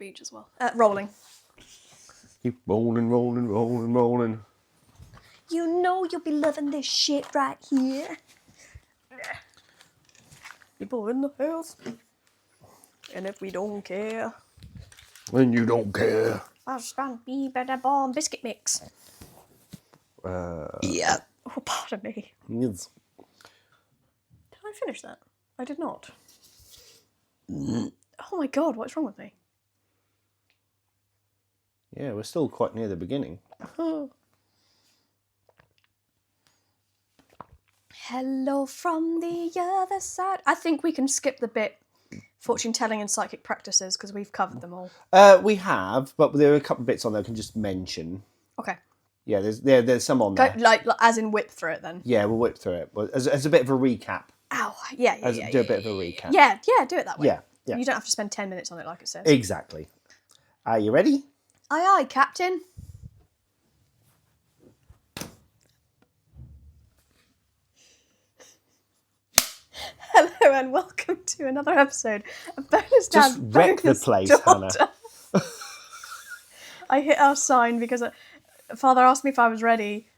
beach as well. Rolling. Keep rolling, rolling, rolling, rolling. You know you'll be loving this shit right here. People in the house. And if we don't care. When you don't care. I'll stand be better bomb biscuit mix. Yeah. Oh, pardon me. Yes. Did I finish that? I did not. Oh my god, what's wrong with me? Yeah, we're still quite near the beginning. Hello from the other side. I think we can skip the bit fortune telling and psychic practices because we've covered them all. We have, but there are a couple of bits on there I can just mention. Okay. Yeah, there's some on there. Like as in whip through it then. Yeah, we'll whip through it. But as a bit of a recap. Ow. Yeah. Do a bit of a recap. Yeah, do it that way. Yeah. You don't have to spend 10 minutes on it like it says. Exactly. Are you ready? Aye, aye, Captain. Hello and welcome to another episode of Bonus Dad. Just wreck the place, Hannah. I hit our sign because Father asked me if I was ready,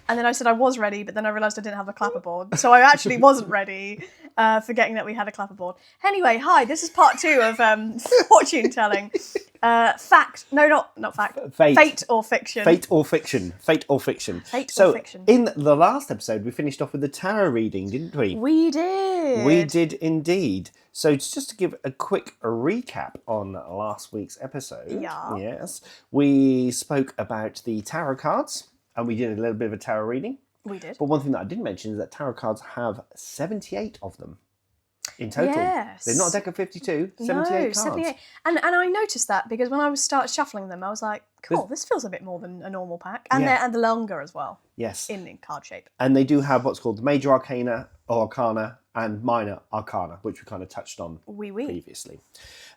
and then I said I was ready, but then I realised I didn't have a clapperboard, so I actually wasn't ready, forgetting that we had a clapperboard. Anyway, hi, this is part 2 of fortune telling. Fact. No, not fact. Fate or fiction. Fate or fiction. Fate or fiction. Fate so, or fiction. In the last episode, we finished off with the tarot reading, didn't we? We did. We did indeed. So, just to give a quick recap on last week's episode. Yeah. Yes. We spoke about the tarot cards, and we did a little bit of a tarot reading. We did. But one thing that I didn't mention is that tarot cards have 78 of them. In total. Yes. They're not a deck of 52, 78 cards. 78. And I noticed that because when I started shuffling them, I was like, cool, this feels a bit more than a normal pack. And Yeah. they're longer as well. Yes. In card shape. And they do have what's called the major arcana or arcana and minor arcana, which we kind of touched on previously.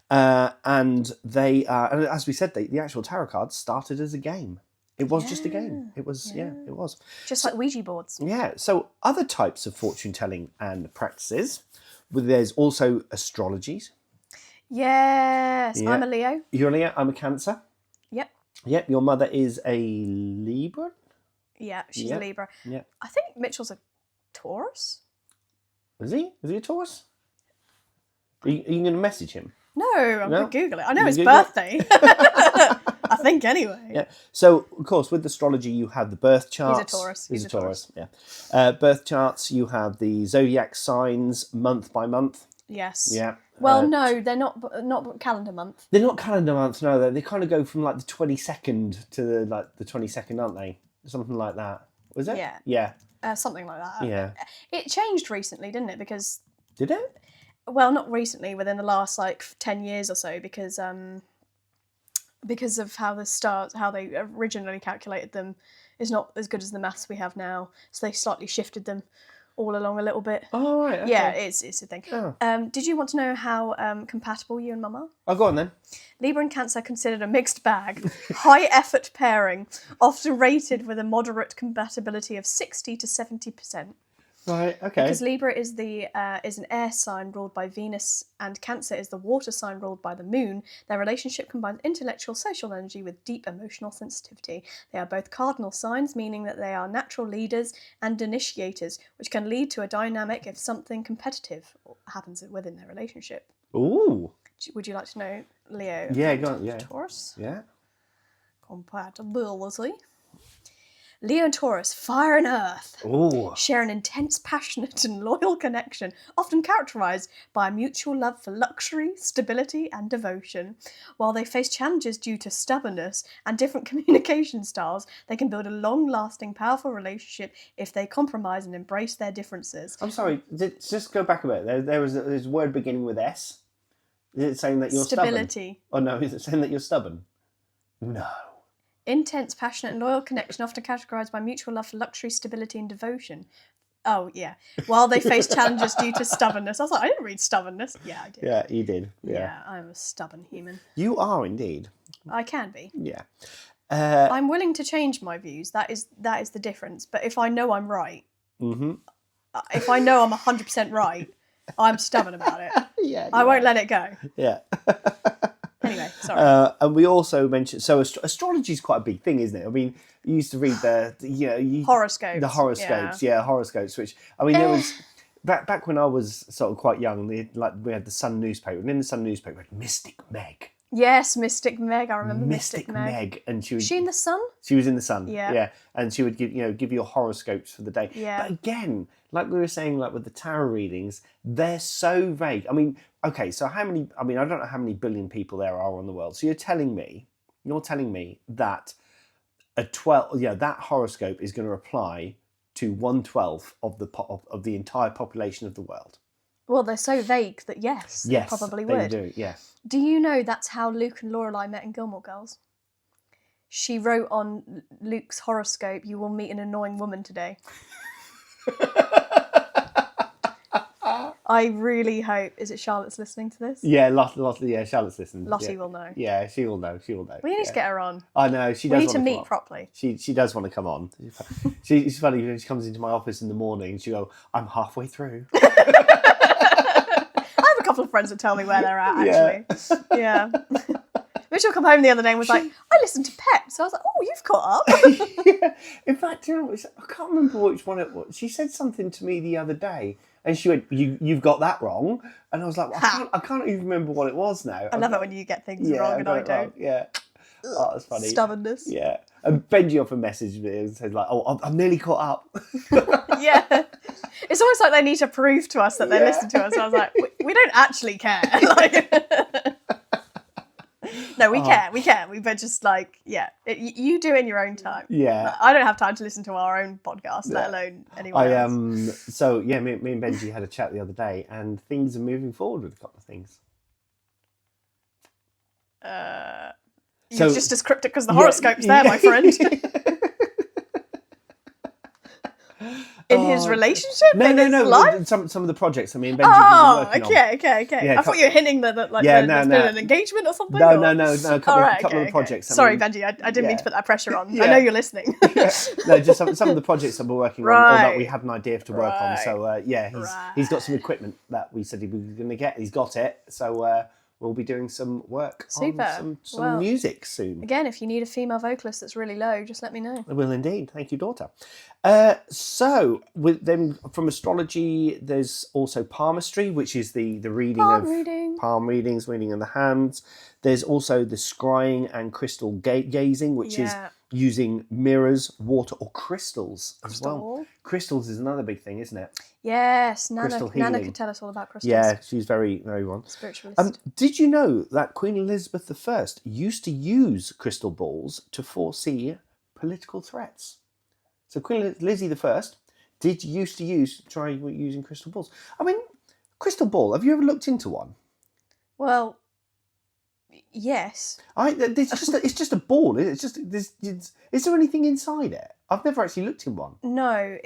And they are, and as we said, the actual tarot cards started as a game. It was just a game. It was, it was. Just like Ouija boards. Yeah. So other types of fortune telling and practices. There's also astrologies. Yes. Yeah. I'm a Leo. You're a Leo. I'm a Cancer. Yep. Yep. Your mother is a Libra. Yeah, she's a Libra. Yeah. I think Mitchell's a Taurus. Is he? Is he a Taurus? Are you going to message him? No, I'm going to Google it. I know his Google birthday. I think anyway. Yeah. So, of course, with astrology, you have the birth charts. He's a Taurus. He's a Taurus. Yeah. Birth charts. You have the zodiac signs month by month. Yes. Yeah. Well, no, they're not calendar month. They're not calendar months. No, they kind of go from like the 22nd to the 22nd, aren't they? Something like that. Was it? Yeah. Yeah. Something like that. Yeah. It changed recently, didn't it? Because did it? Well, not recently, within the last 10 years or so, because of how they originally calculated them is not as good as the maths we have now. So they slightly shifted them all along a little bit. Oh, right. Okay. Yeah, it's a thing. Oh. Did you want to know how compatible you and Mum are? Oh, go on then. Libra and Cancer are considered a mixed bag, high effort pairing, often rated with a moderate compatibility of 60 to 70%. Right, okay. Because Libra is an air sign ruled by Venus and Cancer is the water sign ruled by the moon. Their relationship combines intellectual social energy with deep emotional sensitivity. They are both cardinal signs, meaning that they are natural leaders and initiators, which can lead to a dynamic if something competitive happens within their relationship. Ooh. Would you like to know, Leo? Yeah, go on, yeah. Taurus? Yeah. Compatibility. Leo and Taurus, fire and earth, Ooh. share an intense, passionate and loyal connection, often characterised by a mutual love for luxury, stability and devotion. While they face challenges due to stubbornness and different communication styles, they can build a long-lasting, powerful relationship if they compromise and embrace their differences. I'm sorry, just go back a bit. There's a word beginning with S. Is it saying that you're Stability. stubborn? Oh no, is it saying that you're stubborn? No. Intense, passionate and loyal connection, often categorised by mutual love for luxury, stability and devotion. Oh, yeah. While they face challenges due to stubbornness. I was like, I didn't read stubbornness. Yeah, I did. Yeah, you did. Yeah, I'm a stubborn human. You are indeed. I can be. Yeah. I'm willing to change my views. That is the difference. But if I know I'm right, if I know I'm 100% right, I'm stubborn about it. Yeah. I won't let it go. Yeah. Anyway, Sorry. And we also mentioned, so astrology is quite a big thing, isn't it? I mean, you used to read horoscopes. The horoscopes, horoscopes. Which I mean, there was back when I was sort of quite young. We had the Sun newspaper, and in the Sun newspaper, we had Mystic Meg. Yes, Mystic Meg. I remember Mystic Meg. And she was in the Sun. She was in the Sun. Yeah. And she would give you horoscopes for the day. Yeah. But again, like we were saying, like with the tarot readings, they're so vague. I mean, okay, so how many? I mean, I don't know how many billion people there are on the world. So you're telling me that that horoscope is going to apply to 1/12 of the entire population of the world. Well, they're so vague that yes, they probably would. They do, yes. Do you know that's how Luke and Lorelai met in Gilmore Girls? She wrote on Luke's horoscope, "You will meet an annoying woman today." I really hope. Is it Charlotte's listening to this? Yeah, Lottie. Yeah, Charlotte's listening. Lottie will know. Yeah, she will know. We need to get her on. I know she does. We need to meet properly. She does want to come on. She's funny. When she comes into my office in the morning, she go, "I'm halfway through." I have a couple of friends that tell me where they're at. Actually, yeah. Mitchell come home the other day and was like, "I listened to Pep," so I was like, "Oh, you've caught up." Yeah. In fact, I can't remember which one it was. She said something to me the other day. And she went, "You've got that wrong," and I was like, I can't even remember what it was now. I love it when you get things wrong and I don't. Yeah, oh, that's funny. Stubbornness. Yeah, and Benji often messaged me and said like, "Oh, I'm nearly caught up." Yeah, it's almost like they need to prove to us that they listen to us. So I was like, we don't actually care. No, we care. We're just like, you do it in your own time. Yeah. I don't have time to listen to our own podcast, let alone anyone else. So yeah, me and Benji had a chat the other day, and things are moving forward with a couple of things. You're just as cryptic as the horoscopes there, my friend. In his relationship? No. Life? Some of the projects. I mean, Benji was working on. Okay. Yeah, I thought you were hinting that there's been an engagement or something. No. A couple of projects. Sorry, Benji, I didn't mean to put that pressure on. Yeah. I know you're listening. No, just some of the projects that we're working on, or that we had an idea to work on. So he's got some equipment that we said he was going to get. He's got it. So we'll be doing some work on some music soon. Again, if you need a female vocalist that's really low, just let me know. I will indeed. Thank you, daughter. So, with them from astrology, there's also palmistry, which is the reading palm readings, reading of the hands. There's also the scrying and crystal gazing, which is using mirrors, water, or crystals as well. Crystals is another big thing, isn't it? Yes, Nana could tell us all about crystals. Yeah, she's very, very one. Spiritualist. Did you know that Queen Elizabeth I used to use crystal balls to foresee political threats? So Queen Lizzie I used to try using crystal balls. I mean, crystal ball, have you ever looked into one? Well, yes. It's just a ball. Is there anything inside it? I've never actually looked in one. No,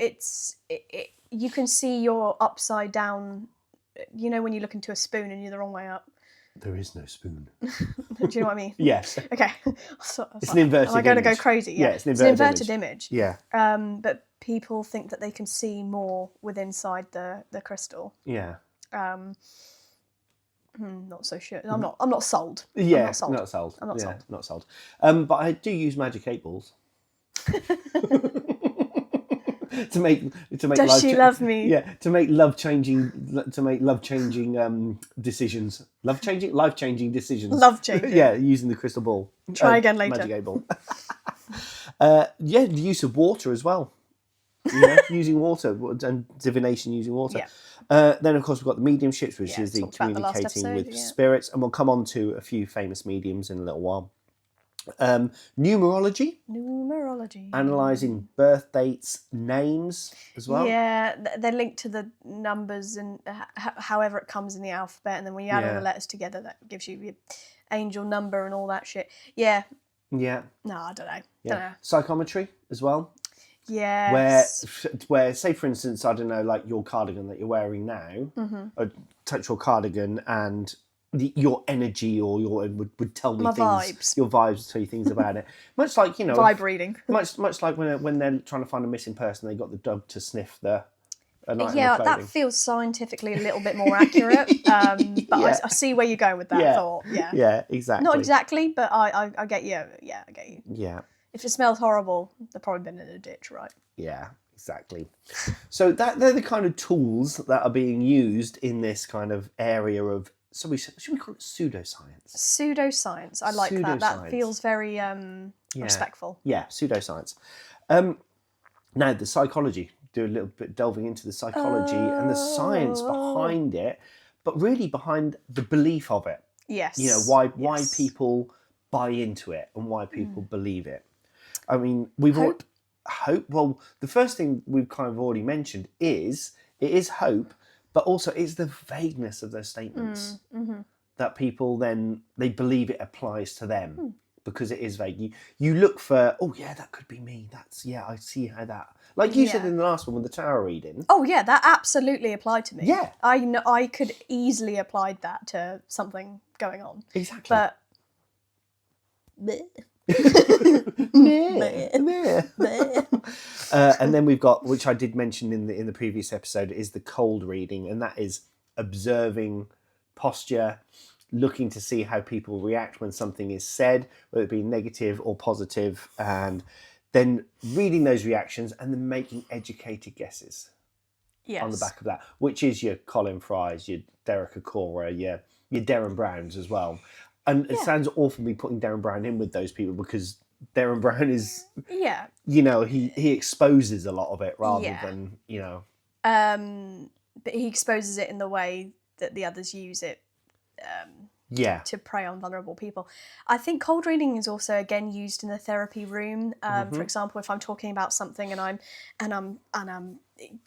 you can see your upside down. You know when you look into a spoon and you're the wrong way up. There is no spoon. Do you know what I mean? Yes. Okay. It's an inverted image. Am I going to go crazy? Yeah, it's an inverted image. Yeah. But people think that they can see more inside the crystal. Yeah. Not so sure. I'm not sold. Yeah, not sold. I'm not sold. But I do use magic 8 balls. to make Does she love me? Yeah, to make life changing decisions. Life changing decisions. Love changing. Yeah, using the crystal ball. Try again later. Magic 8 ball. The use of water as well. Using water and divination using water. Yeah. Then of course we've got the mediumships, which is the communicating with spirits, and we'll come on to a few famous mediums in a little while. Numerology, analysing birth dates, names as well. Yeah, they're linked to the numbers and however it comes in the alphabet, and then when you add all the letters together, that gives you your angel number and all that shit. Yeah. No, I don't know. Yeah. Psychometry as well. Yes. Where, say for instance, I don't know, like your cardigan that you're wearing now, or touch your cardigan and your energy or would tell me things. Your vibes tell you things about it. Much like, vibe reading. Much like when they're trying to find a missing person, they got the dog to sniff the Yeah, that feels scientifically a little bit more accurate. But I see where you're going with that thought. Yeah, exactly. Not exactly, but I get you. Yeah, I get you. Yeah. If it smells horrible, they've probably been in a ditch, right? Yeah, exactly. So they're the kind of tools that are being used in this kind of area of, should we call it pseudoscience? Pseudoscience. I like that. That feels very respectful. Yeah, pseudoscience. Now, the psychology. Do a little bit delving into the psychology and the science behind it, but really behind the belief of it. Yes. Why people buy into it and why people believe it. I mean, hope. Well, the first thing we've kind of already mentioned is it is hope, but also it's the vagueness of those statements that people then they believe it applies to them because it is vague. You look for, oh yeah, that could be me. I see how that. Like you said in the last one with the tarot reading. Oh yeah, that absolutely applied to me. Yeah, I could easily apply that to something going on. Exactly. But. And then we've got, which I did mention in the previous episode, is the cold reading, and that is observing posture, looking to see how people react when something is said, whether it be negative or positive, and then reading those reactions and then making educated guesses on the back of that, which is your Colin Fry's, your Derek Acora, your Darren Browns as well. And it sounds awful me putting Darren Brown in with those people because Darren Brown is, he exposes a lot of it rather than, But he exposes it in the way that the others use it. To prey on vulnerable people. I think cold reading is also again used in the therapy room. For example, if I'm talking about something and I'm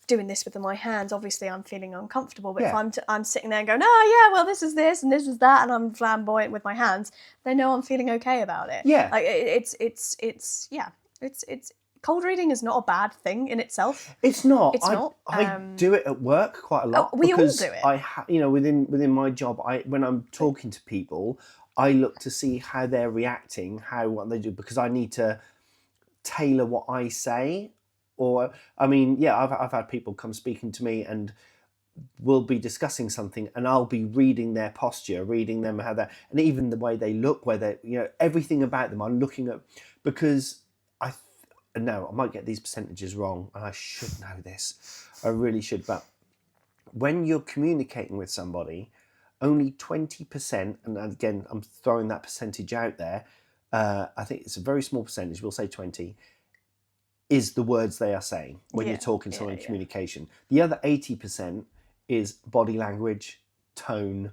doing this with my hands, obviously I'm feeling uncomfortable. But if I'm sitting there and going, oh yeah, well this is this and this is that, and I'm flamboyant with my hands, they know I'm feeling okay about it. Yeah, like it's cold reading is not a bad thing in itself. It's not. I do it at work quite a lot. We all do it. Within my job, when I'm talking to people, I look to see how they're reacting, what they do, because I need to tailor what I say. Or, I've had people come speaking to me and we'll be discussing something and I'll be reading their posture, reading them and even the way they look, everything about them I'm looking at, because I might get these percentages wrong, and I should know this. I really should. But when you're communicating with somebody, only 20%, and again, I'm throwing that percentage out there, I think it's a very small percentage, we'll say 20, is the words they are saying when you're talking to someone in communication. The other 80% is body language, tone,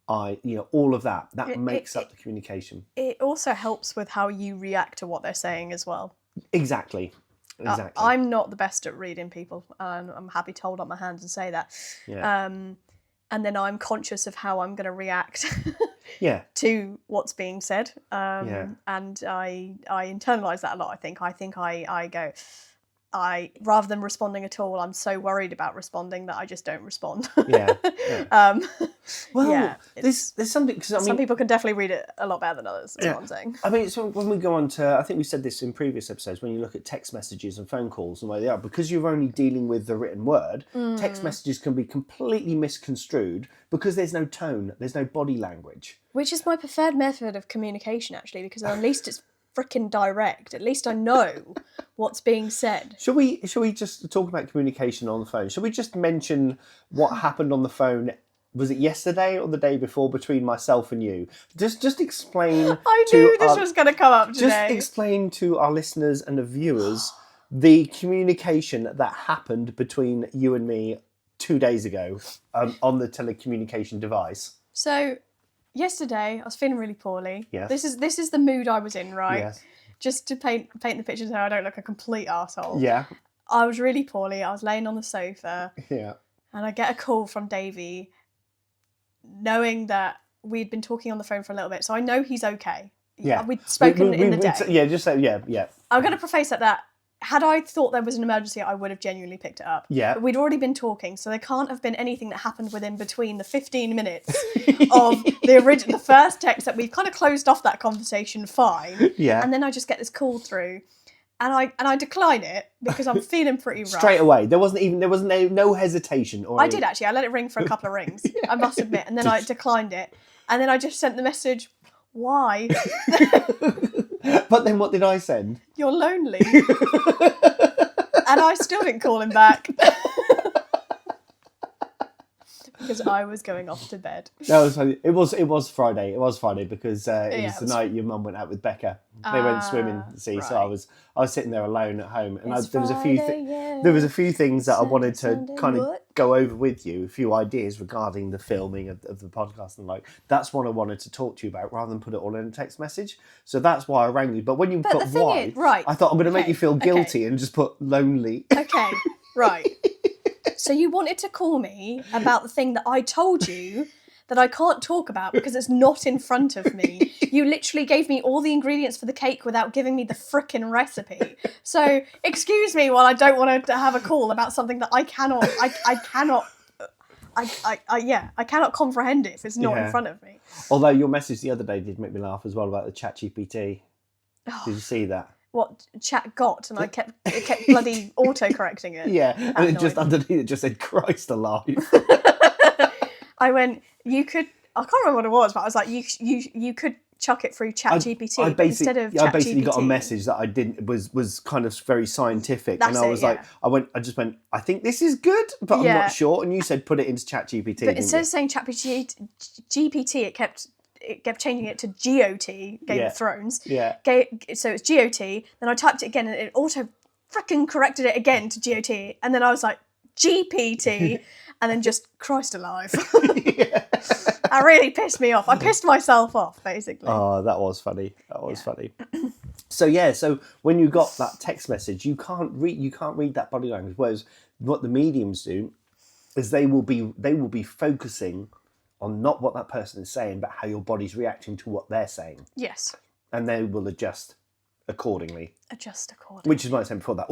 all of that. That makes up the communication. It also helps with how you react to what they're saying as well. Exactly. I'm not the best at reading people. I'm happy to hold up my hands and say that. Yeah. And then I'm conscious of how I'm going to react to what's being said. And I internalise that a lot, I think. I go, rather than responding at all, I'm so worried about responding that I just don't respond. There's something, because some people can definitely read it a lot better than others. That's what I'm saying. I mean, so when we go on to, I think we said this in previous episodes, when you look at text messages and phone calls and where they are, because you're only dealing with the written word, text messages can be completely misconstrued because there's no tone, there's no body language. Which is my preferred method of communication, actually, because at least it's freaking direct. At least I know what's being said. Shall we just talk about communication on the phone? Shall we just mention what happened on the phone? Was it yesterday or the day before between myself and you? Just explain. I knew this was going to come up today. Just explain to our listeners and the viewers the communication that happened between you and me 2 days ago on the telecommunication device. So, yesterday I was feeling really poorly. Yes. This is the mood I was in, right? Yes. Just to paint the picture so I don't look a complete arsehole. Yeah. I was really poorly. I was laying on the sofa. Yeah. And I get a call from Davey, knowing that we'd been talking on the phone for a little bit, so I know he's okay. Yeah. We'd spoken in the day. Just say, yeah. I'm going to preface that had I thought there was an emergency, I would have genuinely picked it up. Yeah. But we'd already been talking, so there can't have been anything that happened within between the 15 minutes of the first text that we've kind of closed off that conversation fine. Yeah. And then I just get this call through, I decline it because I'm feeling pretty rough. Straight away. There was no hesitation. I did actually. I let it ring for a couple of rings. I must admit, and then I declined it, and then I just sent the message. Why? But then what did I send? You're lonely. And I still didn't call him back. Because I was going off to bed. That was funny. It was Friday. It was Friday because it was the night your mum went out with Becca. They went swimming. See, right. So I was sitting there alone at home, and there was a few things that I wanted to kind of go over with you. A few ideas regarding the filming of the podcast and that's what I wanted to talk to you about, rather than put it all in a text message. So that's why I rang you. But when you put why, I thought I'm going to make you feel guilty and just put lonely. Okay, right. So you wanted to call me about the thing that I told you that I can't talk about because it's not in front of me. You literally gave me all the ingredients for the cake without giving me the frickin' recipe. So excuse me while I don't want to have a call about something that I cannot comprehend it if it's not in front of me. Although your message the other day did make me laugh as well about the ChatGPT. Did you see that? What chat got, and it kept bloody auto-correcting it. Yeah, and it just underneath it just said "Christ alive." I went, I can't remember what it was, but I was like, you could chuck it through ChatGPT instead of ChatGPT. I basically got a message that I didn't was kind of very scientific, and I was like, I just went, I think this is good, but I'm not sure. And you said put it into ChatGPT. But instead of saying ChatGPT, it kept changing it to GOT, Game of Thrones. Yeah. So it's GOT. Then I typed it again, and it auto freaking corrected it again to GOT. And then I was like, GPT, and then just Christ alive. That really pissed me off. I pissed myself off, basically. Oh, that was funny. That was funny. So when you got that text message, you can't read that body language. Whereas what the mediums do is they will be focusing on not what that person is saying, but how your body's reacting to what they're saying. Yes. And they will adjust accordingly. Which is why I said before that,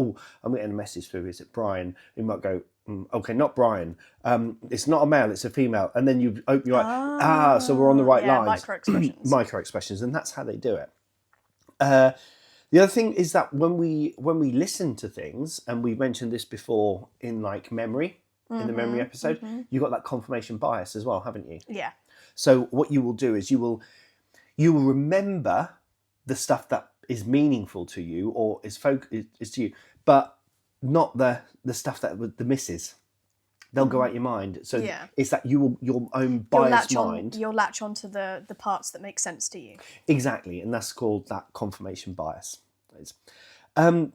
I'm getting a message through, is it Brian? You might go, okay, not Brian. It's not a male, it's a female. And then you open your eyes. So we're on the right lines. Microexpressions. Microexpressions, and that's how they do it. The other thing is that when we listen to things, and we mentioned this before in memory, in the memory episode, you've got that confirmation bias as well, haven't you? Yeah. So what you will do is you will remember the stuff that is meaningful to you or is to you, but not the stuff that the misses. They'll go out your mind. So it's that your own biased mind. You'll latch onto the parts that make sense to you. Exactly, and that's called that confirmation bias. Did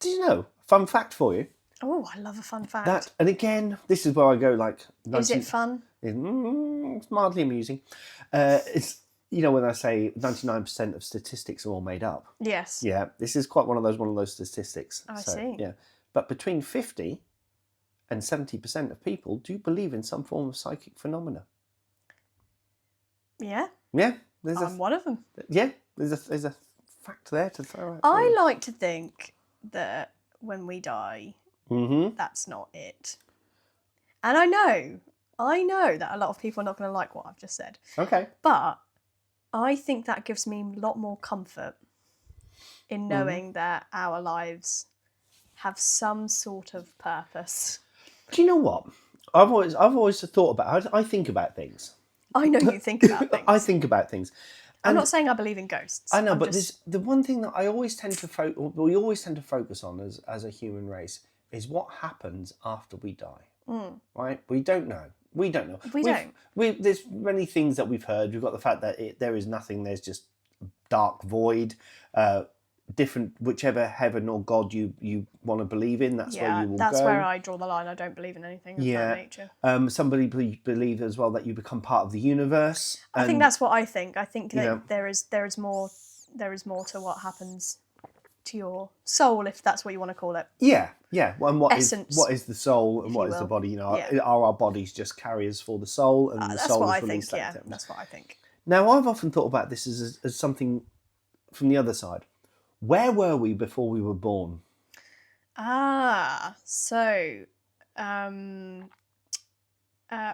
you know? Fun fact for you. Oh, I love a fun fact. And again, this is where I go Is it fun? It's mildly amusing. It's when I say 99% of statistics are all made up. Yes. Yeah, this is quite one of those statistics. I see. Yeah, but between 50 and 70% of people do believe in some form of psychic phenomena. Yeah. Yeah. I'm one of them. Yeah, there's a fact there to throw out. I like to think that when we die, that's not it. And I know that a lot of people are not going to like what I've just said. Okay. But I think that gives me a lot more comfort in knowing that our lives have some sort of purpose. Do you know what? I've always thought about. I think about things. I know you think about things. I think about things. I'm not saying I believe in ghosts. I know, but the one thing that we always tend to focus on as a human race is what happens after we die. Right? We don't know. We don't. There's many things that we've heard. We've got the fact that there is nothing. There's just dark void. Different, whichever heaven or God you want to believe in, that's where you will go. That's where I draw the line. I don't believe in anything of that nature. Somebody believes as well that you become part of the universe. I think that's what I think. I think that there is more to what happens to your soul, if that's what you want to call it. Yeah. Well, and what is the soul and what is the body? Are our bodies just carriers for the soul, and the soul is released? That's what I think. Now, I've often thought about this as something from the other side. Where were we before we were born?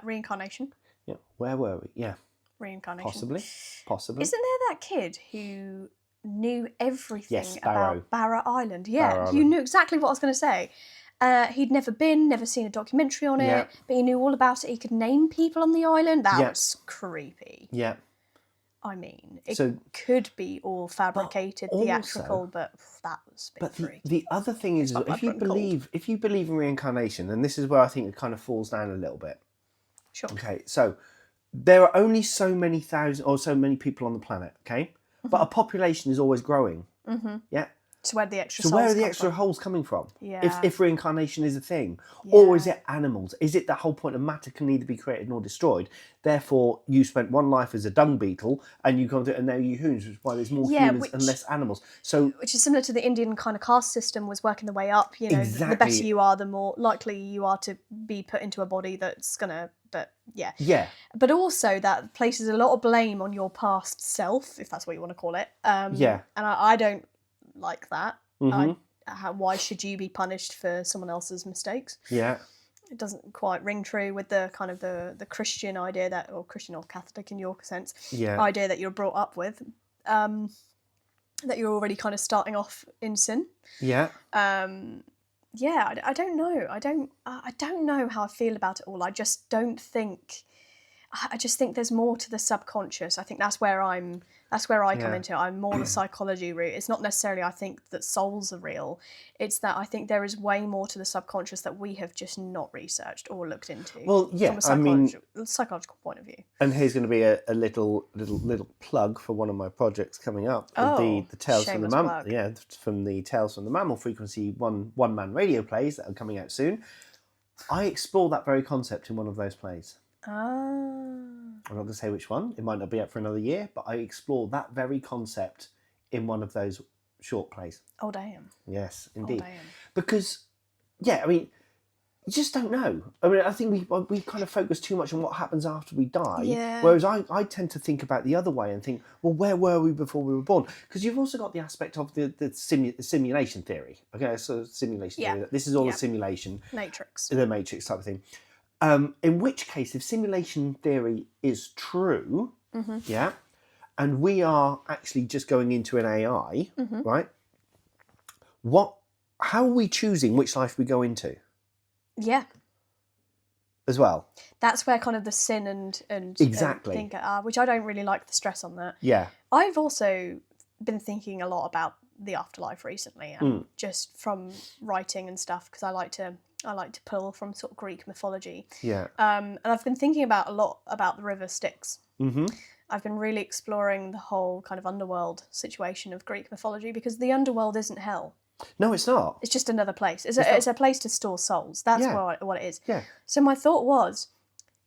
Reincarnation. Yeah, where were we? Yeah. Reincarnation. Possibly. Isn't there that kid who knew everything Yes, about Barrow Island. Yeah, Barrow you Island. knew exactly what I was going to say. He'd never seen a documentary on Yeah. it, but he knew all about it. He could name people on the island. That Yeah. was creepy. Yeah. I mean, it could be all fabricated, theatrical, but that was a bit freaky. The other thing is, if you believe in reincarnation, and this is where I think it kind of falls down a little bit. Sure. Okay, so there are only so many thousand or so many people on the planet, okay? But a population is always growing. Mm-hmm. Yeah. So where are the extra holes coming from? Yeah. If reincarnation is a thing. Yeah. Or is it animals? Is it the whole point of matter can neither be created nor destroyed? Therefore, you spent one life as a dung beetle and you come to and now you're humans, which is why there's more humans and less animals. So which is similar to the Indian kind of caste system, was working the way up. You know, exactly. The better you are, the more likely you are to be put into a body that's gonna. But yeah. Yeah. But also that places a lot of blame on your past self, if that's what you want to call it. Yeah. And I don't like that. Mm-hmm. Why should you be punished for someone else's mistakes? Yeah. It doesn't quite ring true with the kind of the Christian idea that, or Christian or Catholic in your sense, idea that you're brought up with, that you're already kind of starting off in sin. Yeah. Yeah, I don't know. I don't know how I feel about it all. I just don't think. I just think there's more to the subconscious. I think that's where I come into it. I'm more the psychology route. It's not necessarily I think that souls are real. It's that I think there is way more to the subconscious that we have just not researched or looked into. Well, yeah, from a psychological point of view. And here's going to be a little plug for one of my projects coming up. The Tales from the Mammal. Yeah, from the Tales from the Mammal Frequency one man radio plays that are coming out soon. I explore that very concept in one of those plays. I'm not going to say which one. It might not be up for another year, but I explore that very concept in one of those short plays. Oh, damn. Yes, indeed. Oh, damn. Because, yeah, I mean, you just don't know. I mean, I think we kind of focus too much on what happens after we die. Yeah. Whereas I tend to think about the other way and think, well, where were we before we were born? Because you've also got the aspect of the simulation theory. Okay, so simulation theory. This is all a simulation. Matrix. The Matrix type of thing. In which case, if simulation theory is true, and we are actually just going into an AI, right? How are we choosing which life we go into? Yeah. As well. That's where kind of the sin and exactly think which I don't really like the stress on that. Yeah. I've also been thinking a lot about the afterlife recently, and just from writing and stuff, because I like to pull from sort of Greek mythology. Yeah. And I've been thinking a lot about the river Styx. Mm-hmm. I've been really exploring the whole kind of underworld situation of Greek mythology, because the underworld isn't hell. No, it's not. It's just another place. It's a place to store souls. That's what it is. Yeah. So my thought was,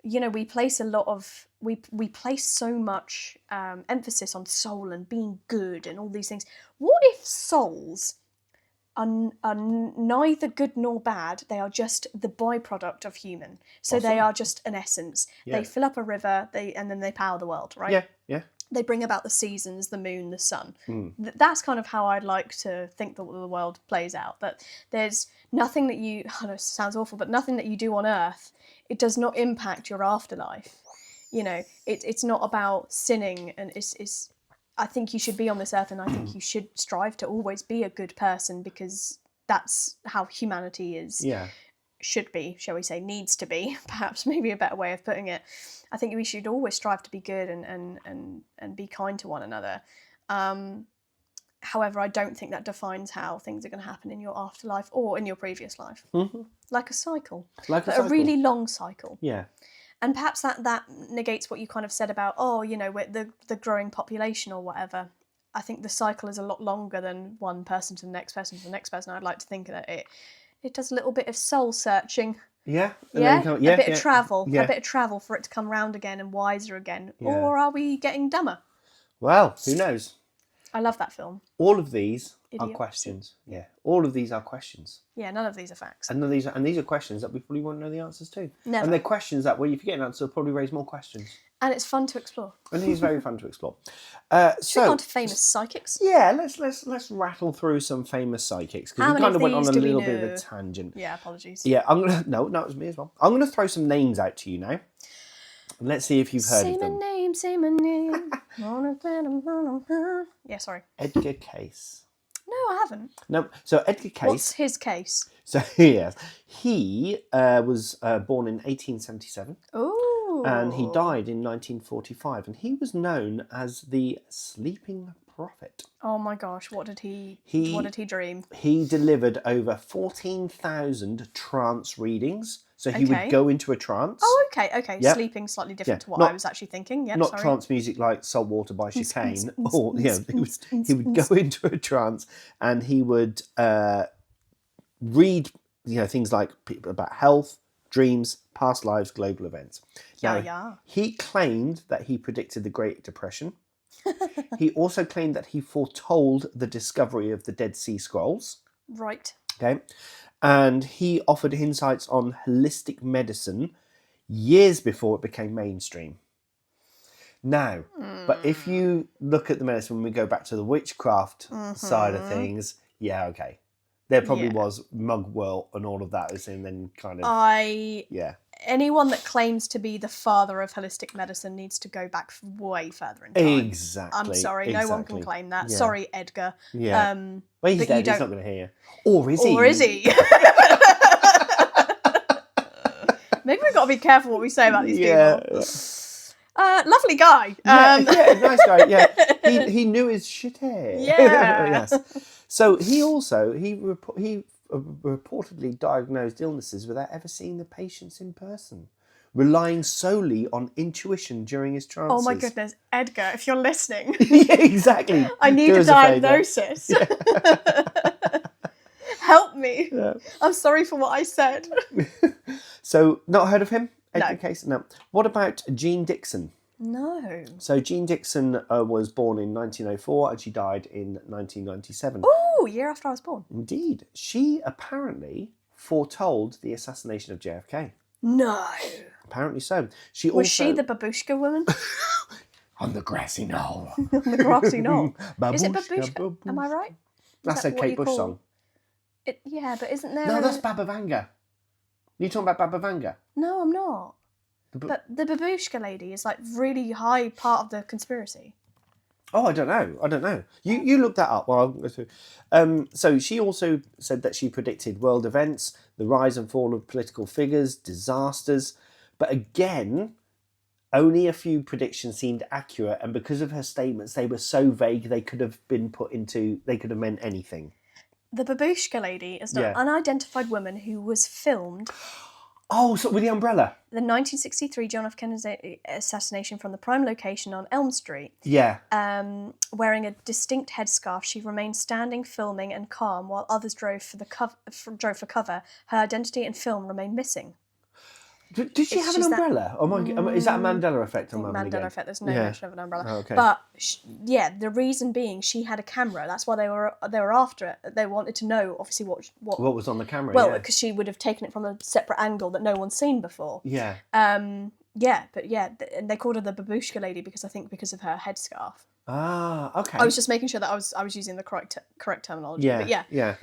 you know, we place we place so much emphasis on soul and being good and all these things. What if souls are neither good nor bad? They are just the byproduct of human. So awesome. They are just an essence. Yeah. They fill up a river, and then they power the world, right? Yeah, yeah. They bring about the seasons, the moon, the sun. That's kind of how I'd like to think that the world plays out. That there's nothing that I know it sounds awful, but nothing that you do on Earth, it does not impact your afterlife. You know, it's not about sinning, and it's I think you should be on this earth, and I think you should strive to always be a good person, because that's how humanity is. Yeah. Should be, shall we say, needs to be, perhaps maybe a better way of putting it. I think we should always strive to be good and be kind to one another. However, I don't think that defines how things are going to happen in your afterlife or in your previous life. Mm-hmm. Like a cycle. A really long cycle. Yeah. And perhaps that negates what you kind of said about, the growing population or whatever. I think the cycle is a lot longer than one person to the next person to the next person. I'd like to think that it does a little bit of soul searching. Yeah. A bit of travel. Yeah. A bit of travel for it to come round again and wiser again. Yeah. Or are we getting dumber? Well, who knows? I love that film. All of these are questions. Yeah. All of these are questions. Yeah, none of these are facts. And these are questions that we probably won't know the answers to. Never. And they're questions that, if you get an answer, will probably raise more questions. And it's fun to explore. And it is very fun to explore. Should we go on to famous psychics? Yeah, let's rattle through some famous psychics, because we kind of went on a little bit of a tangent. Yeah, apologies. Yeah, no, it was me as well. I'm gonna throw some names out to you now. Let's see if you've heard of them. Say my name. Yeah, sorry. Edgar Cayce. No, I haven't. No, so Edgar Cayce. What's his case? So yes, he was born in 1877. Ooh. And he died in 1945, and he was known as the Sleeping Prophet. Oh my gosh, what did he dream? He delivered over 14,000 trance readings. So he would go into a trance. Oh, okay. Yep. Sleeping slightly different to what I was actually thinking. Yep, not trance music like Saltwater by Chicane. He would go into a trance and he would read things like about health, dreams, past lives, global events. Now, he claimed that he predicted the Great Depression. He also claimed that he foretold the discovery of the Dead Sea Scrolls. Right. Okay. And he offered insights on holistic medicine years before it became mainstream. Now, but if you look at the medicine, when we go back to the witchcraft side of things, okay. There probably was mugwort and all of that, and then kind of... Anyone that claims to be the father of holistic medicine needs to go back way further in time. Exactly. I'm sorry, no one can claim that. Yeah. Sorry, Edgar. Yeah. Well, he's dead, he's not going to hear you. Or is he? Or is he? Maybe we've got to be careful what we say about these people. Lovely guy. Nice guy. Yeah, he knew his shit hair. Yeah. Yes. So he reportedly diagnosed illnesses without ever seeing the patients in person, relying solely on intuition during his trances. Oh my goodness, Edgar, if you're listening. Yeah, exactly. I need a diagnosis. Help me. Yeah. I'm sorry for what I said. So, not heard of him? Edgar Cayce? No. What about Jean Dixon? No. So Jean Dixon was born in 1904 and she died in 1997. Ooh, year after I was born. Indeed. She apparently foretold the assassination of JFK. No. Apparently so. Was she the babushka woman? On the grassy knoll. On the grassy knoll. Is it babushka? Am I right? That's a Kate Bush song. Yeah, but isn't there... No, that's Baba Vanga. Are you talking about Baba Vanga? No, I'm not. But the babushka lady is like really high part of the conspiracy. Oh, I don't know. You look that up. Well, so she also said that she predicted world events, the rise and fall of political figures, disasters. But again, only a few predictions seemed accurate, and because of her statements, they were so vague they could have meant anything. The babushka lady is an unidentified woman who was filmed. Oh, so with the umbrella? The 1963 John F. Kennedy assassination from the prime location on Elm Street. Yeah. Wearing a distinct headscarf, she remained standing, filming and calm while others drove for cover. Her identity and film remained missing. Did she have an umbrella? Is that a Mandela effect? Mandela effect. There's no mention of an umbrella. Oh, okay. But the reason being she had a camera. That's why they were after it. They wanted to know, obviously, what was on the camera. Well, because she would have taken it from a separate angle that no one's seen before. Yeah. And they called her the babushka lady because of her headscarf. Ah, okay. I was just making sure that I was using the correct terminology. Yeah, but yeah.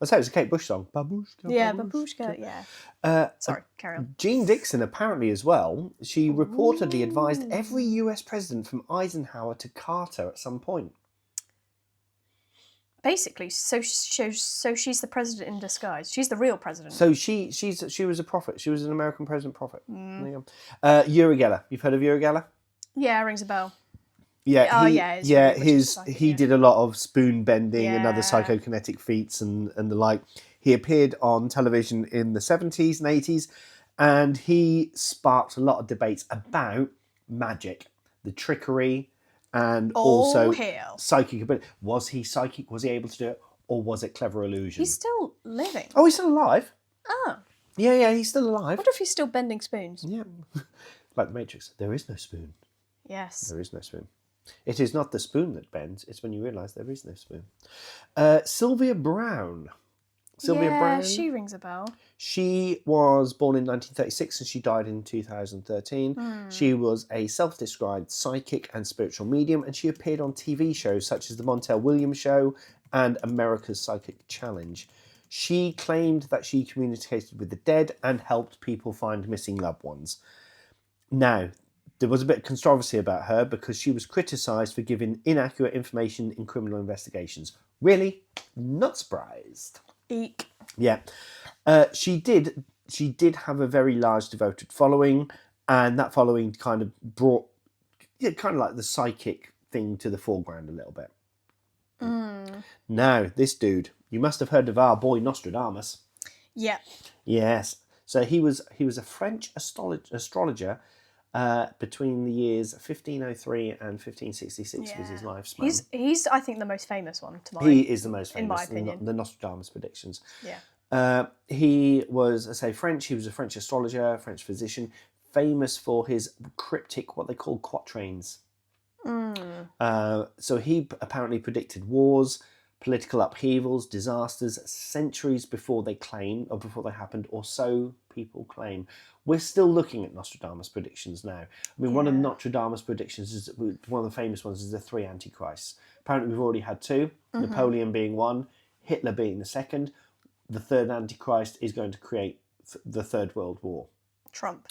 I say it was a Kate Bush song. Babushka. Yeah, babushka. Yeah. Sorry, carry on. Jean Dixon apparently as well. She reportedly advised every U.S. president from Eisenhower to Carter at some point. Basically, so she's the president in disguise. She's the real president. So she was a prophet. She was an American president prophet. Uri Geller. You've heard of Uri Geller? Yeah, rings a bell. Yeah, he did a lot of spoon bending and other psychokinetic feats and the like. He appeared on television in the 70s and 80s, and he sparked a lot of debates about magic, the trickery, and also psychic ability. Was he psychic? Was he able to do it? Or was it clever illusion? He's still living. Oh, he's still alive? Oh. Yeah, he's still alive. What if he's still bending spoons? Yeah. Like the Matrix. There is no spoon. Yes. There is no spoon. It is not the spoon that bends, it's when you realise there is no spoon. Sylvia Browne. Browne. She rings a bell. She was born in 1936 and she died in 2013. She was a self-described psychic and spiritual medium, and she appeared on TV shows such as The Montel Williams Show and America's Psychic Challenge. She claimed that she communicated with the dead and helped people find missing loved ones. Now, there was a bit of controversy about her because she was criticised for giving inaccurate information in criminal investigations. Really? Not surprised. Eek. Yeah. She did have a very large devoted following, and that following kind of brought kind of like the psychic thing to the foreground a little bit. Now, this dude, you must have heard of our boy Nostradamus. Yeah. Yes. So he was a French astrologer between the years 1503 and 1566 was his lifespan. He's I think the most famous one He is the most famous in my opinion. The Nostradamus predictions. Yeah. He was, I say, French. He was a French astrologer, French physician, famous for his cryptic, what they call quatrains. So he apparently predicted wars, political upheavals, disasters, centuries before they happened, or so people claim. We're still looking at Nostradamus predictions now. I mean, one of Nostradamus predictions is one of the famous ones is the 3 Antichrists. Apparently, we've already had 2, Napoleon being one, Hitler being the second. The 3rd Antichrist is going to create the 3rd World War. Trump.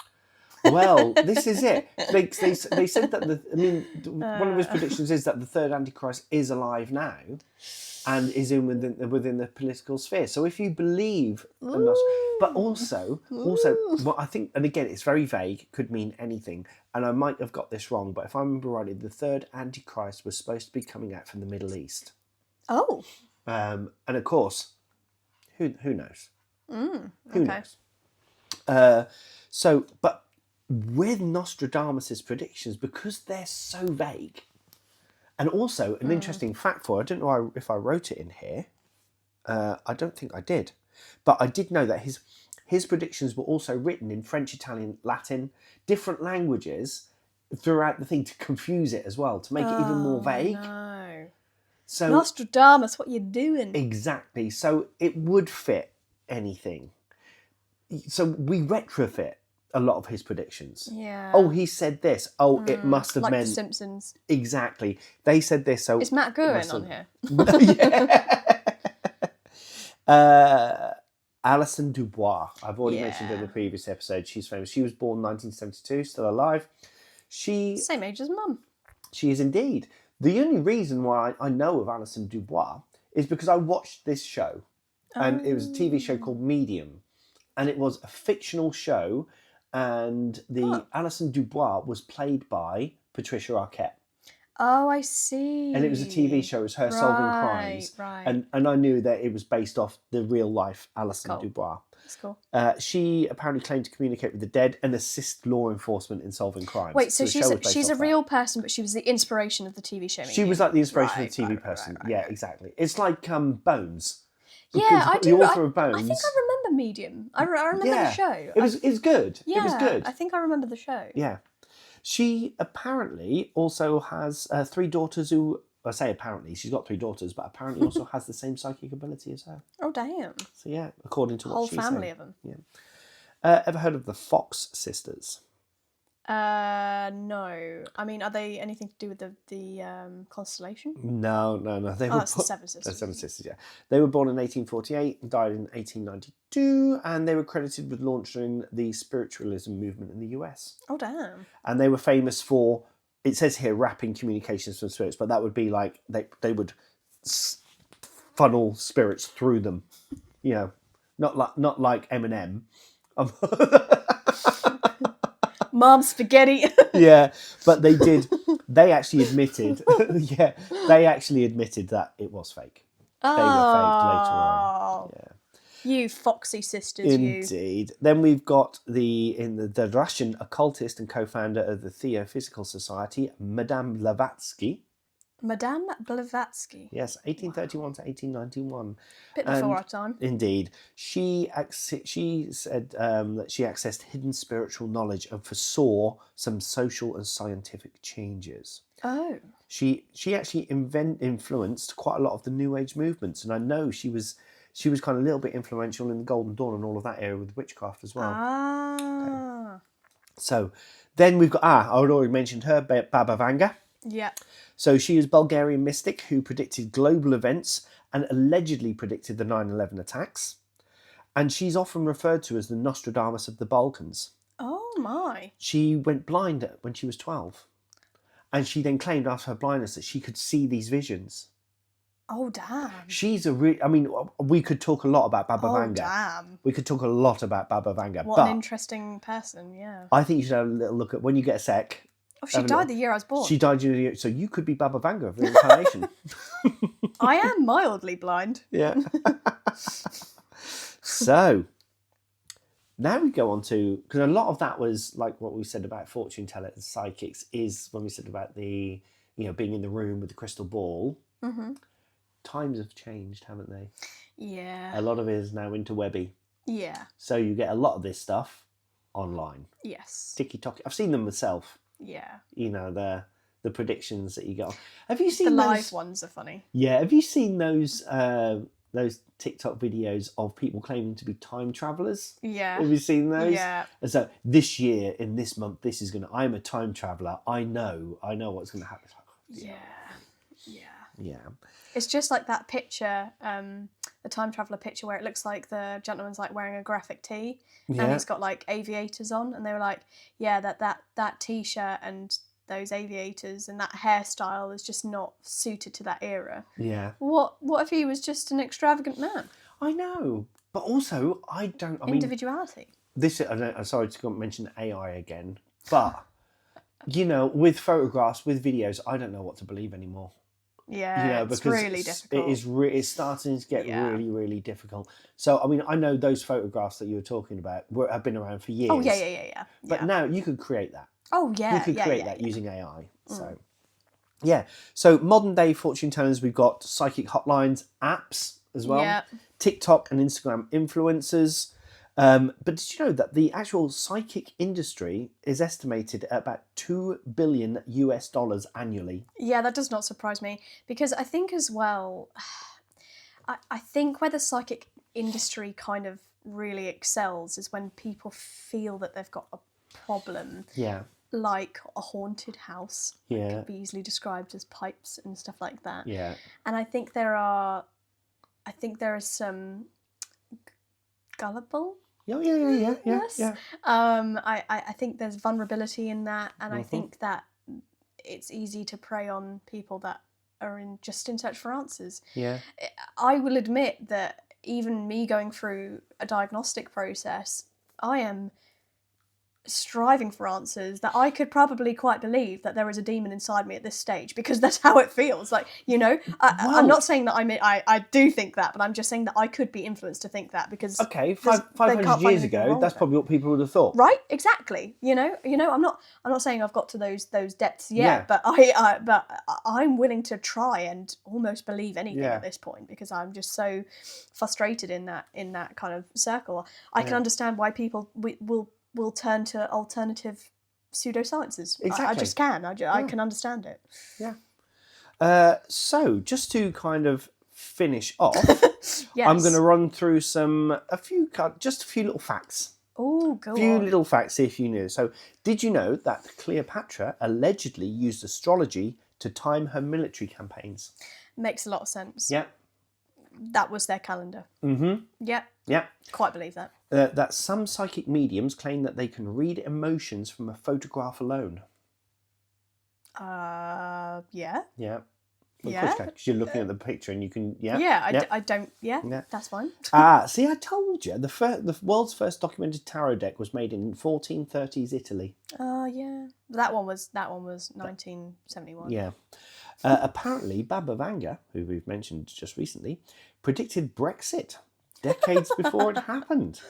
Well, this is it. They said that one of his predictions is that the 3rd Antichrist is alive now, and is within the political sphere. So if you believe, but also, what I think, and again, it's very vague, could mean anything, and I might have got this wrong, but if I remember rightly, the 3rd Antichrist was supposed to be coming out from the Middle East. Oh. And of course, who knows? Who knows? But with Nostradamus's predictions, because they're so vague, and also an interesting fact I don't know if I wrote it in here. I don't think I did, but I did know that his predictions were also written in French, Italian, Latin, different languages throughout the thing to confuse it as well, to make it even more vague. No. So Nostradamus, what you doing? Exactly. So it would fit anything. So we retrofit a lot of his predictions. Yeah. Oh, he said this. Oh, it must have like meant... The Simpsons. Exactly. They said this, so... Is Matt Gowan on here? Yeah. Alison Dubois. I've already mentioned her in the previous episode. She's famous. She was born 1972, still alive. Same age as Mum. She is indeed. The only reason why I know of Alison Dubois is because I watched this show. And it was a TV show called Medium. And it was a fictional show. And Alison Dubois was played by Patricia Arquette. Oh, I see. And it was a TV show. It was her solving crimes. Right. And I knew that it was based off the real life Alison Dubois. That's cool. She apparently claimed to communicate with the dead and assist law enforcement in solving crimes. Wait, so she's a real person, but she was the inspiration of the TV show. She was like the inspiration of the TV person. Yeah, exactly. It's like Bones. Yeah, I do. The author of Bones. I think I remember Medium. I remember the show. It was good. Yeah, it was good. I think I remember the show. Yeah. She apparently also has 3 daughters who... I say apparently, she's got 3 daughters, but apparently also has the same psychic ability as her. Oh, damn. So yeah, according to what she's saying. Whole family of them. Yeah. Ever heard of the Fox sisters? No. I mean, are they anything to do with the constellation? No. They were the Seven Sisters. The Seven Sisters, yeah. They were born in 1848 and died in 1892, and they were credited with launching the Spiritualism movement in the US. Oh, damn. And they were famous for, it says here, rapping communications from spirits, but that would be like they would funnel spirits through them, not like Eminem. Mom spaghetti. Yeah, but they did. They actually admitted. Yeah, they actually admitted that it was fake. They were faked later on. Yeah. You foxy sisters, Indeed. you. Then we've got the Russian occultist and co-founder of the Theosophical Society, Madame Blavatsky. Madame Blavatsky. Yes, 1831 to 1891. Bit before our time. Indeed. She said that she accessed hidden spiritual knowledge and foresaw some social and scientific changes. Oh. She actually influenced quite a lot of the New Age movements, and I know she was kind of a little bit influential in the Golden Dawn and all of that area with witchcraft as well. Ah. Okay. So then we've got, I already mentioned her, Baba Vanga. Yeah. So she is a Bulgarian mystic who predicted global events and allegedly predicted the 9/11 attacks. And she's often referred to as the Nostradamus of the Balkans. Oh my. She went blind when she was 12. And she then claimed after her blindness that she could see these visions. Oh, damn. She's I mean, we could talk a lot about Baba Vanga. Oh, damn. We could talk a lot about Baba Vanga. What an interesting person, yeah. I think you should have a little look at, when you get a sec. Oh, she died the year I was born. She died the year, so you could be Baba Vanga of the incarnation. I am mildly blind. Yeah. So, now we go on to, because a lot of that was like what we said about fortune tellers and psychics, is when we said about the, being in the room with the crystal ball. Mm-hmm. Times have changed, haven't they? Yeah. A lot of it is now interwebby. Yeah. So you get a lot of this stuff online. Yes. Tiki-toki. I've seen them myself. Yeah. The predictions that you get on. Have you seen the those? live ones are funny. Yeah. Have you seen those TikTok videos of people claiming to be time travelers? Yeah. Have you seen those? Yeah. And so this year, in this month, I'm a time traveller. I know what's going to happen. Yeah. Yeah. Yeah. It's just like that picture, the time traveller picture, where it looks like the gentleman's like wearing a graphic tee, and he's got like aviators on, and they were like, yeah, that t-shirt and those aviators and that hairstyle is just not suited to that era. Yeah. What if he was just an extravagant man? I know, but also individuality. I'm sorry to mention AI again, but with photographs, with videos, I don't know what to believe anymore. Yeah, because it's really difficult. It's starting to get really, really difficult. So, I mean, I know those photographs that you were talking about have been around for years. Oh, yeah. But now you could create that. Oh, yeah. You could create that using AI. So, yeah. So, modern day fortune tellers, we've got psychic hotlines, apps as well. Yeah. TikTok and Instagram influencers. But did you know that the actual psychic industry is estimated at about $2 billion annually? Yeah, that does not surprise me, because I think as well, I think where the psychic industry kind of really excels is when people feel that they've got a problem. Yeah. Like a haunted house. Yeah. That could be easily described as pipes and stuff like that. Yeah. And I think there is some gullible. Yeah. Yes. Yeah. I think there's vulnerability in that, and I think that it's easy to prey on people that are in search for answers. Yeah. I will admit that even me going through a diagnostic process, I am striving for answers that I could probably quite believe that there is a demon inside me at this stage, because that's how it feels. Like, I'm not saying that I do think that, but I'm just saying that I could be influenced to think that, because 500 years ago, that's probably what people would have thought. Right? Exactly. I'm not saying I've got to those depths yet, but I'm willing to try and almost believe anything at this point, because I'm just so frustrated in that kind of circle. I can understand why people will turn to alternative pseudosciences. Exactly. I just can. I can understand it. Yeah. So, just to kind of finish off, yes. I'm going to run through a few little facts. Oh, go on. A few little facts, see if you knew. So, did you know that Cleopatra allegedly used astrology to time her military campaigns? Makes a lot of sense. Yeah. That was their calendar. Mm-hmm. Yeah. Yeah. Quite believe that. That some psychic mediums claim that they can read emotions from a photograph alone. Yeah. Yeah. Well, Yeah. Because you're looking at the picture and you can. Yeah. Yeah. I don't. Yeah. That's fine. See, I told you the world's first documented tarot deck was made in 1430s Italy. Yeah. That one was 1971. Yeah. Apparently, Baba Vanga, who we've mentioned just recently, predicted Brexit decades before it happened.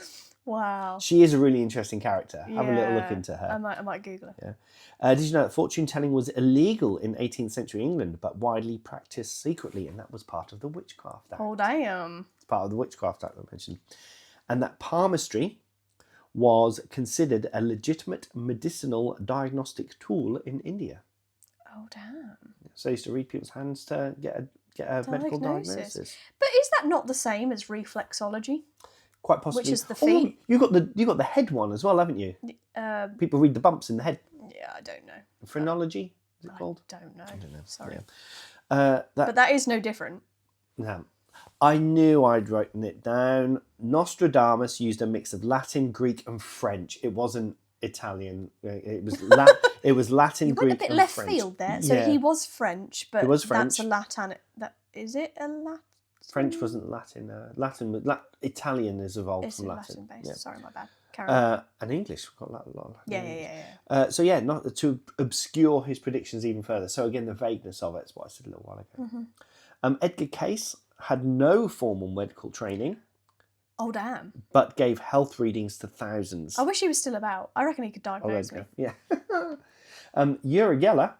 Wow. She is a really interesting character. Have a little look into her. I might Google it. Yeah. Did you know that fortune telling was illegal in 18th century England, but widely practiced secretly, and that was part of the Witchcraft Act? Oh, damn. It's part of the Witchcraft Act I mentioned. And that palmistry was considered a legitimate medicinal diagnostic tool in India. Oh, damn. So they used to read people's hands to get a medical diagnosis. But is that not the same as reflexology? Quite possibly. Which is the feet. You got the head one as well, haven't you? People read the bumps in the head. Yeah, I don't know. Phrenology, is it called? I don't know. Sorry. Yeah. But that is no different. No. I knew I'd written it down. Nostradamus used a mix of Latin, Greek, and French. It wasn't Italian. It was it was Latin, you Greek, went a bit and left French. field there. So he was French, but was French. that's a Latin. Is it a Latin? French wasn't Latin. Italian is evolved from Latin. Latin-based. Yeah. Sorry, my bad. And English. We've got a lot of Latin. Yeah. So yeah, not to obscure his predictions even further. So again, the vagueness of it is what I said a little while ago. Edgar Cayce had no formal medical training. Oh, damn. But gave health readings to thousands. I wish he was still about. I reckon he could diagnose me. Yeah. Uri Geller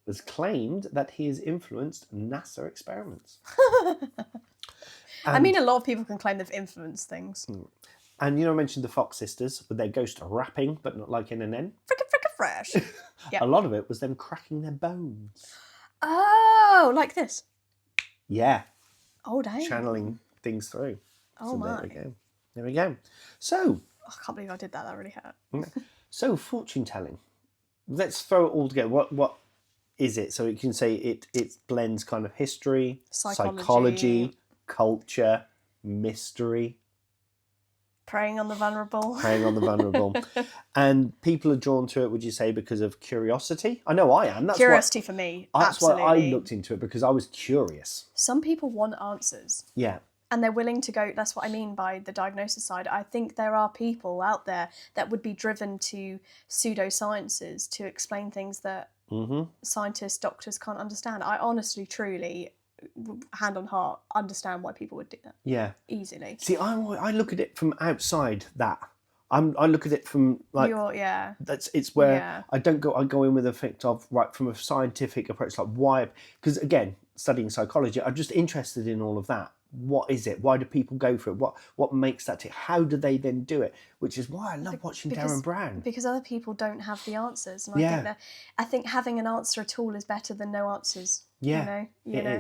has claimed that he has influenced NASA experiments. I mean, a lot of people can claim they've influenced things. And I mentioned the Fox sisters with their ghost rapping, but not like in an N. Fricka fresh. Yep. A lot of it was them cracking their bones. Oh, like this? Yeah. Oh, damn. Channeling things through. Oh, so my. There we go. So. I can't believe I did that. That really hurt. So, fortune telling. Let's throw it all together. What is it? So, you can say it blends kind of history, psychology, culture, mystery. Preying on the vulnerable. And people are drawn to it, would you say, because of curiosity? I know I am. Curiosity for me. That's why I looked into it, because I was curious. Some people want answers. Yeah. And they're willing to go, that's what I mean by the diagnosis side. I think there are people out there that would be driven to pseudosciences to explain things that scientists, doctors can't understand. I honestly, truly, hand on heart, understand why people would do that. Yeah. Easily. See, I look at it from outside that. I look at it from like it's where I go in with the effect of from a scientific approach, like why, because again, studying psychology, I'm just interested in all of that. What is it? Why do people go for it? What makes that tick? How do they then do it? Which is why I love watching Darren Brown. Because other people don't have the answers, and I think having an answer at all is better than no answers. Yeah, you know.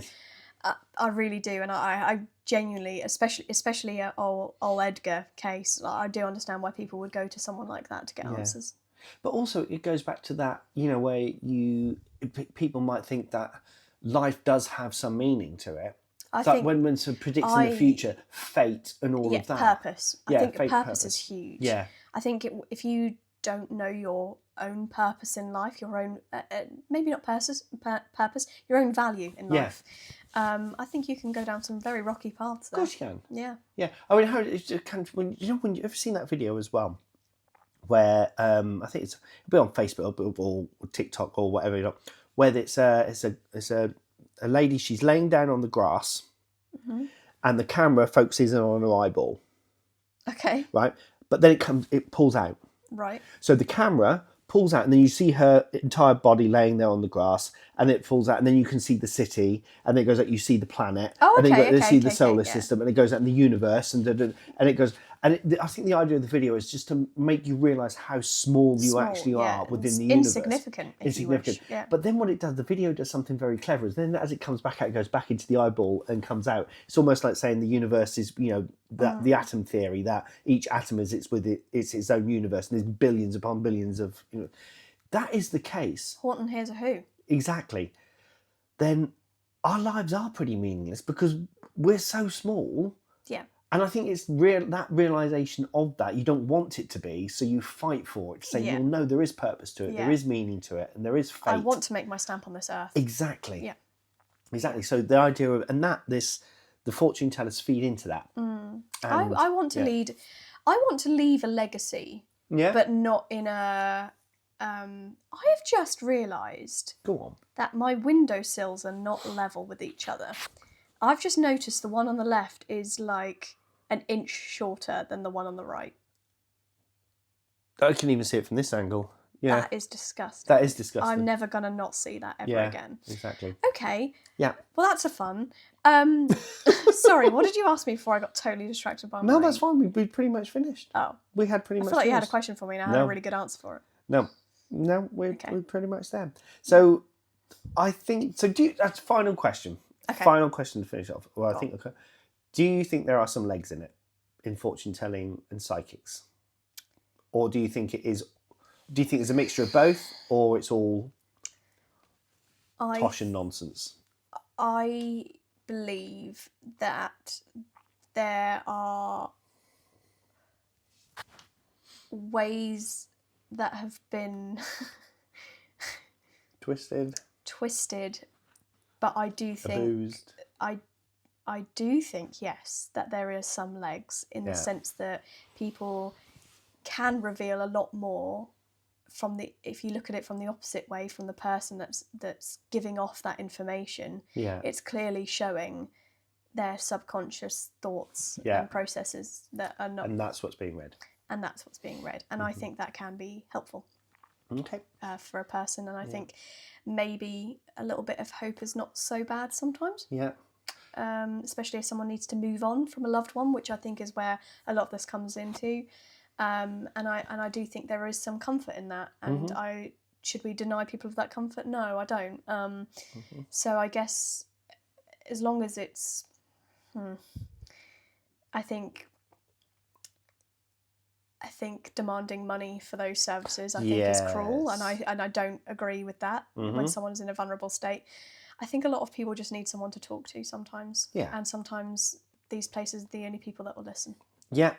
I really do, and I genuinely, especially old Edgar Cayce, I do understand why people would go to someone like that to get answers. But also, it goes back to that, where people might think that life does have some meaning to it. I think when predicting the future, fate and all of that. Purpose. I think purpose is huge. Yeah. I think if you don't know your own purpose in life, your own maybe not purpose, your own value in life. I think you can go down some very rocky paths there. Of course you can. Yeah. Yeah. I mean, when you ever seen that video as well, where I think it'll be on Facebook or TikTok or whatever, where it's a lady, she's laying down on the grass, and the camera focuses in on her eyeball. Okay. Right, but then it pulls out. Right. So the camera pulls out, and then you see her entire body laying there on the grass, and it falls out, and then you can see the city, and then it goes out, you see the planet, and then you see the solar system, and it goes out in the universe, and it goes. And I think the idea of the video is just to make you realise how small you actually are within the universe. Insignificant. Yeah. But then what it does, the video does something very clever. Is then as it comes back out, it goes back into the eyeball and comes out. It's almost like saying the universe is, the atom theory, that each atom is it's its own universe, and there's billions upon billions of. That is the case. Horton hears a who. Exactly. Then our lives are pretty meaningless because we're so small. Yeah. And I think it's that realisation of that. You don't want it to be, so you fight for it to say, well, no, there is purpose to it, there is meaning to it, and there is fate. I want to make my stamp on this earth. Exactly. Yeah. Exactly. So the idea of, the fortune tellers feed into that. I want to lead, I want to leave a legacy, but not in a, I have just realised that my windowsills are not level with each other. I've just noticed the one on the left is like an inch shorter than the one on the right. I can even see it from this angle. Yeah. That is disgusting. That is disgusting. I'm never going to not see that ever again. Exactly. Okay. Yeah. Well, that's a fun. Sorry, what did you ask me before I got totally distracted by my No, that's fine. We pretty much finished. Oh. We had pretty much I feel like finished. you had a question for me and I had a really good answer for it. No, we're pretty much there. So, I think... So, that's final question. Okay. Final question to finish off. Well, do you think there are some legs in it, in fortune telling and psychics, or do you think it is? Do you think there's a mixture of both, or it's all tosh and nonsense? I believe that there are ways that have been twisted, but I do think abused. I do think, yes, that there is some legs in the sense that people can reveal a lot more if you look at it from the opposite way, from the person that's giving off that information. It's clearly showing their subconscious thoughts and processes that are not, and that's what's being read. And I think that can be helpful. Okay. For a person, and I think maybe a little bit of hope is not so bad sometimes. Yeah. Especially if someone needs to move on from a loved one, which I think is where a lot of this comes into. And I do think there is some comfort in that. And should we deny people of that comfort? No, I don't. So I guess as long as it's, I think demanding money for those services, I think, is cruel, and I don't agree with that. When someone's in a vulnerable state, I think a lot of people just need someone to talk to sometimes. Yeah. And sometimes these places are the only people that will listen. Yeah.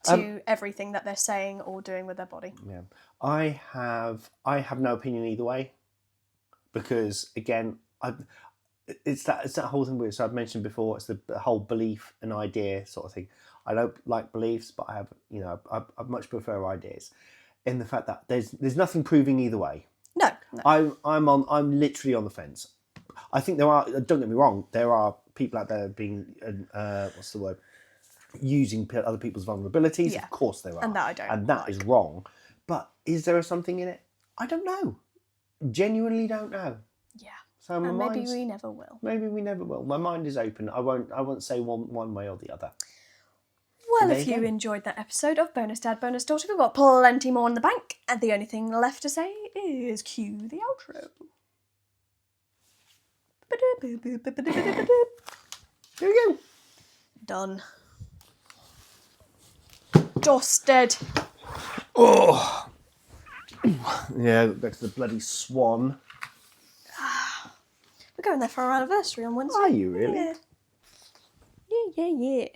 To everything that they're saying or doing with their body. Yeah. I have no opinion either way, because again, it's that whole thing which I've mentioned before. It's the whole belief and idea sort of thing. I don't like beliefs, but I much prefer ideas, in the fact that there's nothing proving either way. No. I'm literally on the fence. I think there are. Don't get me wrong. There are people out there being what's the word? Using other people's vulnerabilities. Yeah. Of course there are. And that I don't. And that is wrong. But is there something in it? I don't know. Genuinely don't know. Yeah. So and maybe we never will. Maybe we never will. My mind is open. I won't say one way or the other. Well, if you enjoyed that episode of Bonus Dad, Bonus Daughter, we've got plenty more in the bank. And the only thing left to say is cue the outro. Here we go. Done. Dusted. Oh. Yeah, back to the bloody swan. We're going there for our anniversary on Wednesday. Are you really? Yeah. Yeah.